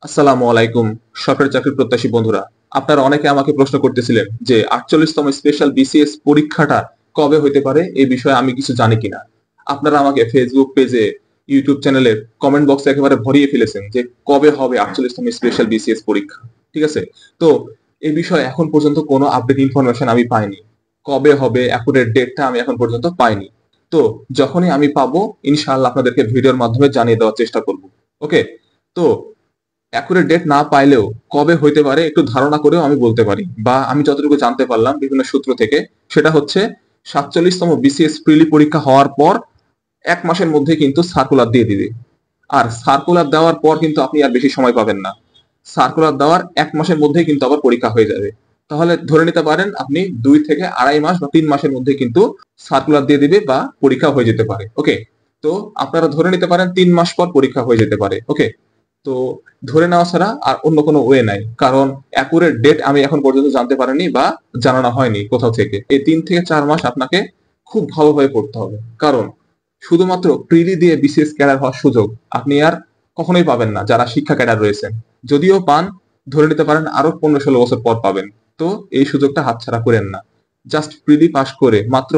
আসসালামু আলাইকুম সরকারি চাকরির প্রত্যাশী বন্ধুরা। আপনারা অনেকে আমাকে প্রশ্ন করতেছিলেন যে ৪৮তম স্পেশাল বিসিএস পরীক্ষাটা কবে হইতে পারে এই বিষয়ে আমি কিছু জানি কিনা। আপনারা আমাকে ফেসবুক পেজে, ইউটিউব চ্যানেলে কমেন্ট বক্সে একেবারে ভরিয়ে ফেলেছেন যে কবে হবে ৪৮তম স্পেশাল বিসিএস পরীক্ষা। ঠিক আছে? তো এই বিষয়ে এখন পর্যন্ত কোনো আপডেট ইনফরমেশন আমি পাইনি। কবে হবে অ্যাকুরেট ডেটটা আমি এখন পর্যন্ত পাইনি। তো যখনই আমি পাবো ইনশাআল্লাহ আপনাদেরকে ভিডিওর মাধ্যমে জানিয়ে দেওয়ার চেষ্টা করব। ওকে? তো অ্যাকুরেট ডেট না পাইলেও কবে হইতে পারে একটু ধারণা করেও আমি বলতে পারি বা আমি যতটুকু জানতে পারলাম বিভিন্ন সূত্র থেকে সেটা হচ্ছে ৪৭তম বিসিএস প্রিলি পরীক্ষা হওয়ার পর ১ মাসের মধ্যে কিন্তু সার্কুলার দিয়ে দিবে। আর সার্কুলার দেওয়ার পর কিন্তু আপনি আর বেশি সময় পাবেন না। সার্কুলার দেওয়ার ১ মাসের মধ্যেই কিন্তু আবার পরীক্ষা হয়ে যাবে। তাহলে ধরে নিতে পারেন আপনি ২ থেকে ২.৫ মাস বা ৩ মাসের মধ্যে কিন্তু সার্কুলার দিয়ে দিবে বা পরীক্ষা হয়ে যেতে পারে। ওকে? তো আপনারা ধরে নিতে পারেন ৩ মাস পর পরীক্ষা হয়ে যেতে পারে। ওকে? তো ধরে নেওয়া ছাড়া আর অন্য কোনো ওয়ে নাই। কারণ অ্যাকুরেট ডেট আমি এখন পর্যন্ত জানতে পারিনি বা জানানো হয়নি কোথাও থেকে। এই ৩ থেকে ৪ মাস আপনাকে খুব ভালোভাবে পড়তে হবে। কারণ শুধুমাত্র প্রিলি দিয়ে বিসিএস ক্যাডার হওয়ার সুযোগ আপনি আর কখনোই পাবেন না যারা শিক্ষা ক্যাডার রয়েছেন। যদিও পান, ধরে নিতে পারেন আরো ১৫-১৬ বছর পর পাবেন। তো এই সুযোগটা হাতছাড়া করেন না। জাস্ট প্রিলি পাস করে মাত্র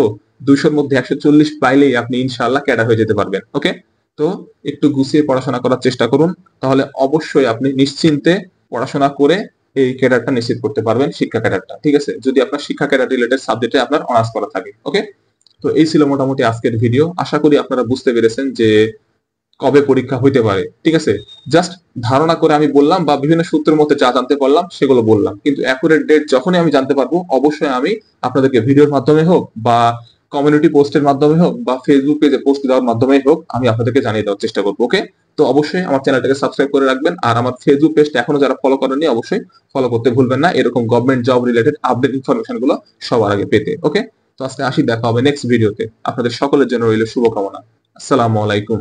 ২০০ র মধ্যে ১৪০ পাইলেই আপনি ইনশাআল্লাহ ক্যাডার হয়ে যেতে পারবেন। ওকে? তো একটু গুছিয়ে পড়াশোনা করার চেষ্টা করুন। তাহলে অবশ্যই আপনি নিশ্চিন্তে পড়াশোনা করে এই ক্যাডারটা নিশ্চিত করতে পারবেন, শিক্ষা ক্যাডারটা। ঠিক আছে? যদি আপনার শিক্ষা ক্যাডার রিলেটেড সাবজেক্টে আপনার অনার্স করা থাকে। ওকে? তো এই ছিল মোটামুটি আজকের ভিডিও। আশা করি আপনারা বুঝতে পেরেছেন যে কবে পরীক্ষা হইতে পারে। ঠিক আছে? জাস্ট ধারণা করে আমি বললাম বা বিভিন্ন সূত্রের মধ্যে যা জানতে পারলাম সেগুলো বললাম। কিন্তু অ্যাকুরেট ডেট যখনই আমি জানতে পারবো অবশ্যই আমি আপনাদেরকে ভিডিওর মাধ্যমে হোক বা কমিউনিটি পোস্টের মাধ্যমে হোক বা ফেসবুক পেজে পোস্ট দেওয়ার মাধ্যমেই হোক আমি আপনাদেরকে জানিয়ে দেওয়ার চেষ্টা করব। ওকে? তো অবশ্যই আমার চ্যানেলটাকে সাবস্ক্রাইব করে রাখবেন। আর আমার ফেসবুক পেজটা এখনো যারা ফলো করেননি অবশ্যই ফলো করতে ভুলবেন না। এরকম government job related update information গুলো সবার আগে পেতে। ওকে? তো আজকে আসি, দেখা হবে নেক্সট ভিডিওতে। আপনাদের সকলের জন্য রইল শুভকামনা। আসসালামু আলাইকুম।